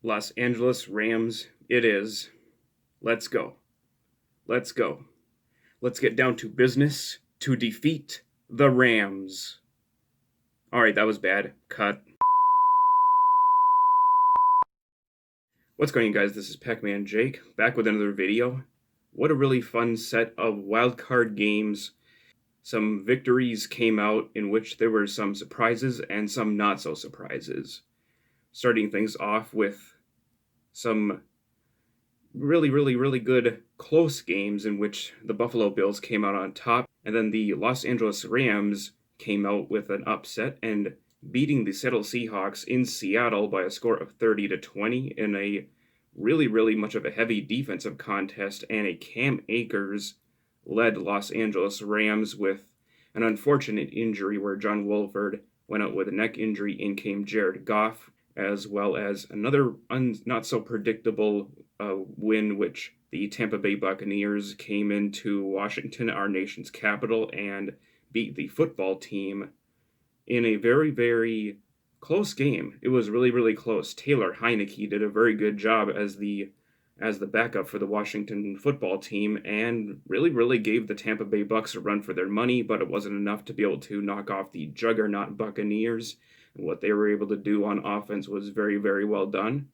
Los Angeles Rams it is. Let's go. Let's go. Let's get down to business to defeat the Rams. Alright, that was bad. Cut. What's going on, guys? This is Pac-Man Jake, back with another video. What a really fun set of wildcard games. Some victories came out in which there were some surprises and some not so surprises. Starting things off with some really good close games in which the Buffalo Bills came out on top, and then the Los Angeles Rams came out with an upset and beating the Seattle Seahawks in Seattle by a score of 30-20 in a really much of a heavy defensive contest, and a Cam Akers led Los Angeles Rams with an unfortunate injury where John Wolford went out with a neck injury. In came Jared Goff, as well as another not so predictable win, which the Tampa Bay Buccaneers came into Washington, our nation's capital, and beat the football team in a very close game. It was really close. Taylor Heineke did a very good job as the backup for the Washington football team, and really gave the Tampa Bay Bucs a run for their money, but it wasn't enough to be able to knock off the juggernaut Buccaneers. And what they were able to do on offense was very well done.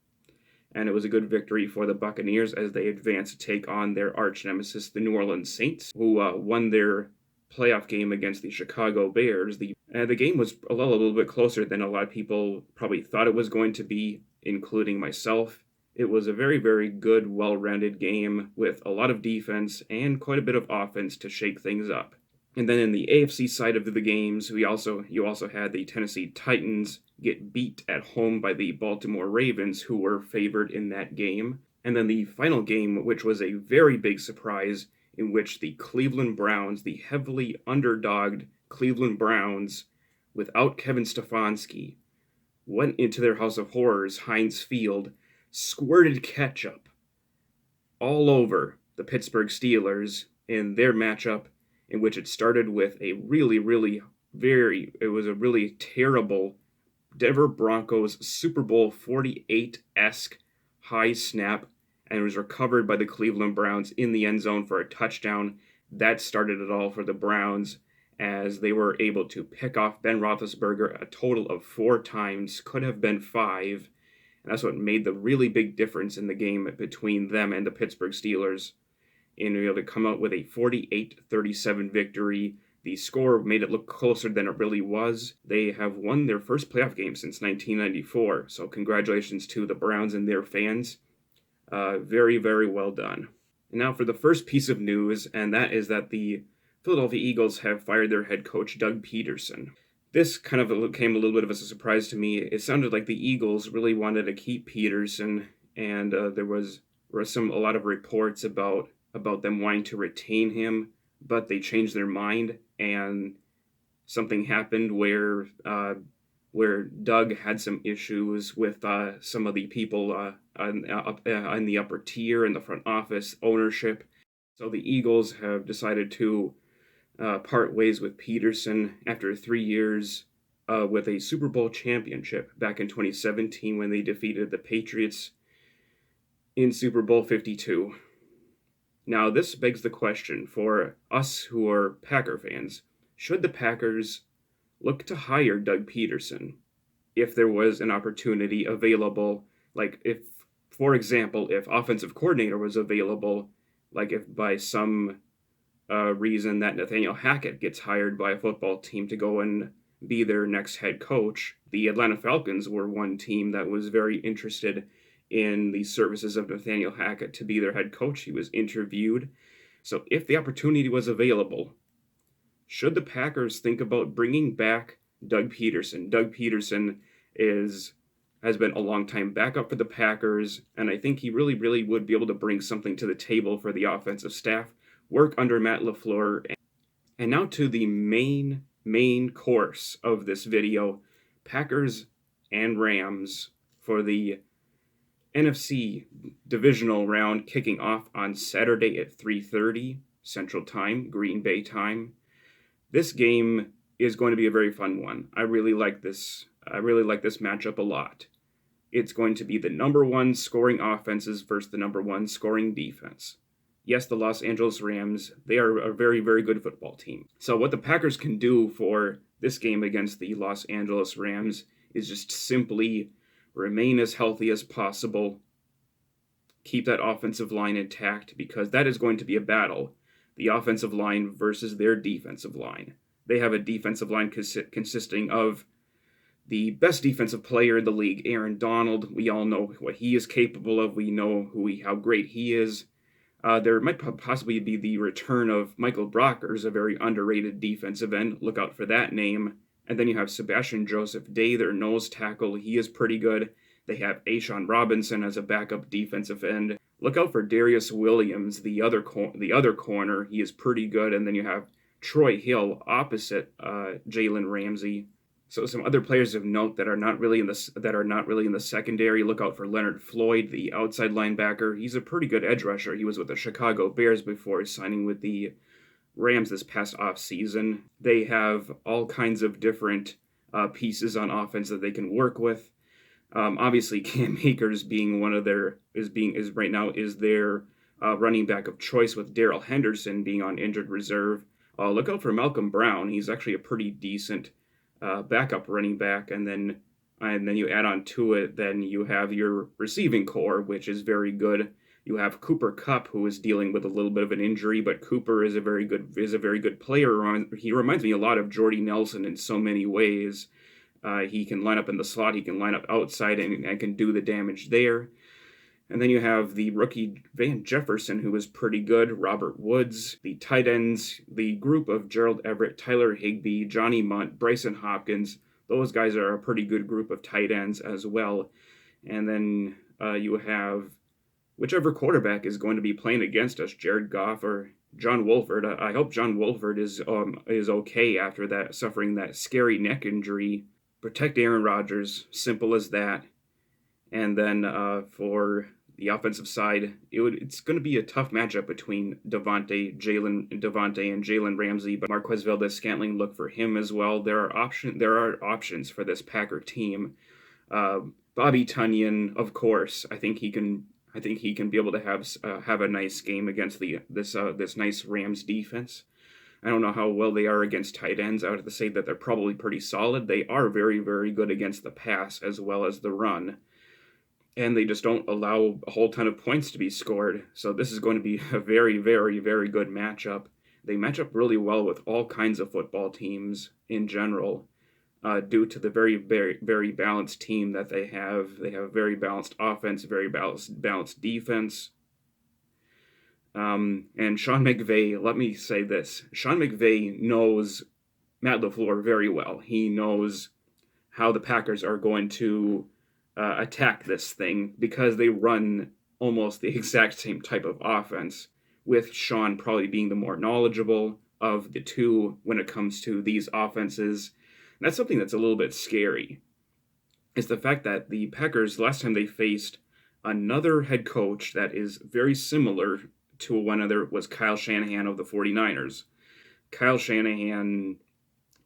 And it was a good victory for the Buccaneers as they advanced to take on their arch nemesis, the New Orleans Saints, who won their playoff game against the Chicago Bears. The game was a little bit closer than a lot of people probably thought it was going to be, including myself. It was a very good, well-rounded game with a lot of defense and quite a bit of offense to shake things up. And then in the AFC side of the games, you also had the Tennessee Titans get beat at home by the Baltimore Ravens, who were favored in that game. And then the final game, which was a very big surprise, in which the Cleveland Browns, the heavily underdogged Cleveland Browns, without Kevin Stefanski, went into their House of Horrors, Heinz Field, squirted ketchup all over the Pittsburgh Steelers in their matchup, in which it started with a really terrible Denver Broncos Super Bowl 48-esque high snap, and it was recovered by the Cleveland Browns in the end zone for a touchdown. That started it all for the Browns, as they were able to pick off Ben Roethlisberger a total of 4 times, could have been 5, and that's what made the really big difference in the game between them and the Pittsburgh Steelers. And able to come out with a 48-37 victory. The score made it look closer than it really was. They have won their first playoff game since 1994, so congratulations to the Browns and their fans. Very well done. And now for the first piece of news, and that is that the Philadelphia Eagles have fired their head coach, Doug Pederson. This kind of came a little bit of a surprise to me. It sounded like the Eagles really wanted to keep Pederson, and there were a lot of reports about them wanting to retain him, but they changed their mind, and something happened where Doug had some issues with some of the people in the upper tier in the front office ownership. So the Eagles have decided to part ways with Pederson after 3 years with a Super Bowl championship back in 2017 when they defeated the Patriots in Super Bowl 52. Now, this begs the question for us who are Packer fans. Should the Packers look to hire Doug Pederson if there was an opportunity available? Like, if, for example, if offensive coordinator was available, like if by some reason that Nathaniel Hackett gets hired by a football team to go and be their next head coach. The Atlanta Falcons were one team that was very interested in the services of Nathaniel Hackett to be their head coach. He was interviewed. So if the opportunity was available, should the Packers think about bringing back Doug Pederson? Doug Pederson has been a long-time backup for the Packers, and I think he really would be able to bring something to the table for the offensive staff, work under Matt LaFleur. And now to the main course of this video, Packers and Rams for the NFC divisional round, kicking off on Saturday at 3:30 Central Time, Green Bay time. This game is going to be a very fun one. I really like this matchup a lot. It's going to be the number one scoring offenses versus the number one scoring defense. Yes, the Los Angeles Rams, they are a very, very good football team. So what the Packers can do for this game against the Los Angeles Rams is just simply remain as healthy as possible, keep that offensive line intact, because that is going to be a battle. The offensive line versus their defensive line. They have a defensive line consisting of the best defensive player in the league, Aaron Donald. We all know what he is capable of. We know how great he is. There might possibly be the return of Michael Brockers, a very underrated defensive end. Look out for that name. And then you have Sebastian Joseph Day, their nose tackle. He is pretty good. They have Ashawn Robinson as a backup defensive end. Look out for Darius Williams, the other corner. He is pretty good. And then you have Troy Hill opposite Jalen Ramsey. So some other players of note that are not really in the secondary. Look out for Leonard Floyd, the outside linebacker. He's a pretty good edge rusher. He was with the Chicago Bears before signing with the Rams this past offseason. They have all kinds of different pieces on offense that they can work with. Obviously, Cam Akers being one of their is their running back of choice, with Darrell Henderson being on injured reserve. Look out for Malcolm Brown. He's actually a pretty decent backup running back, and then you add on to it, then you have your receiving core, which is very good. You have Cooper Kupp, who is dealing with a little bit of an injury, but Cooper is a very good player. He reminds me a lot of Jordy Nelson in so many ways. He can line up in the slot, he can line up outside, and can do the damage there. And then you have the rookie Van Jefferson, who is pretty good, Robert Woods, the tight ends, the group of Gerald Everett, Tyler Higbee, Johnny Munt, Bryson Hopkins. Those guys are a pretty good group of tight ends as well. And then you have whichever quarterback is going to be playing against us, Jared Goff or John Wolford. I hope John Wolford is okay after suffering that scary neck injury. Protect Aaron Rodgers, simple as that. And then for the offensive side, it's going to be a tough matchup between Devontae and Jalen Ramsey, but Marquez Valdez-Scantling, look for him as well. There are options for this Packer team. Bobby Tunyon, of course, I think he can be able to have a nice game against this nice Rams defense. I don't know how well they are against tight ends. I would have to say that they're probably pretty solid. They are very, very good against the pass as well as the run. And they just don't allow a whole ton of points to be scored. So this is going to be a very, very, very good matchup. They match up really well with all kinds of football teams in general, due to the very, very, very balanced team that they have. They have very balanced offense, very balanced defense. And Sean McVay, let me say this. Sean McVay knows Matt LaFleur very well. He knows how the Packers are going to attack this thing, because they run almost the exact same type of offense, with Sean probably being the more knowledgeable of the two when it comes to these offenses. And that's something that's a little bit scary. It's the fact that the Packers, last time they faced another head coach that is very similar to one other, was Kyle Shanahan of the 49ers. Kyle Shanahan,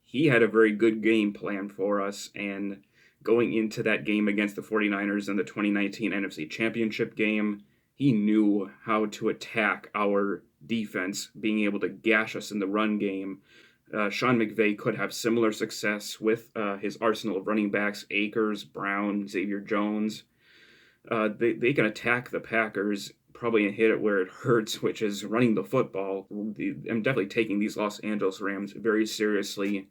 he had a very good game plan for us, and going into that game against the 49ers in the 2019 NFC Championship game, he knew how to attack our defense, being able to gash us in the run game. Sean McVay could have similar success with his arsenal of running backs, Akers, Brown, Xavier Jones. They can attack the Packers, probably and hit it where it hurts, which is running the football. I'm definitely taking these Los Angeles Rams very seriously,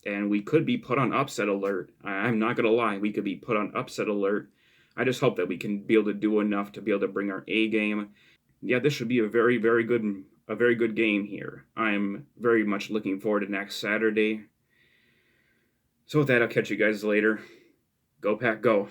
and we could be put on upset alert. I'm not going to lie, we could be put on upset alert. I just hope that we can be able to do enough to be able to bring our A game. Yeah, this should be a very, very good game here. I'm very much looking forward to next Saturday. So with that, I'll catch you guys later. Go Pack, go.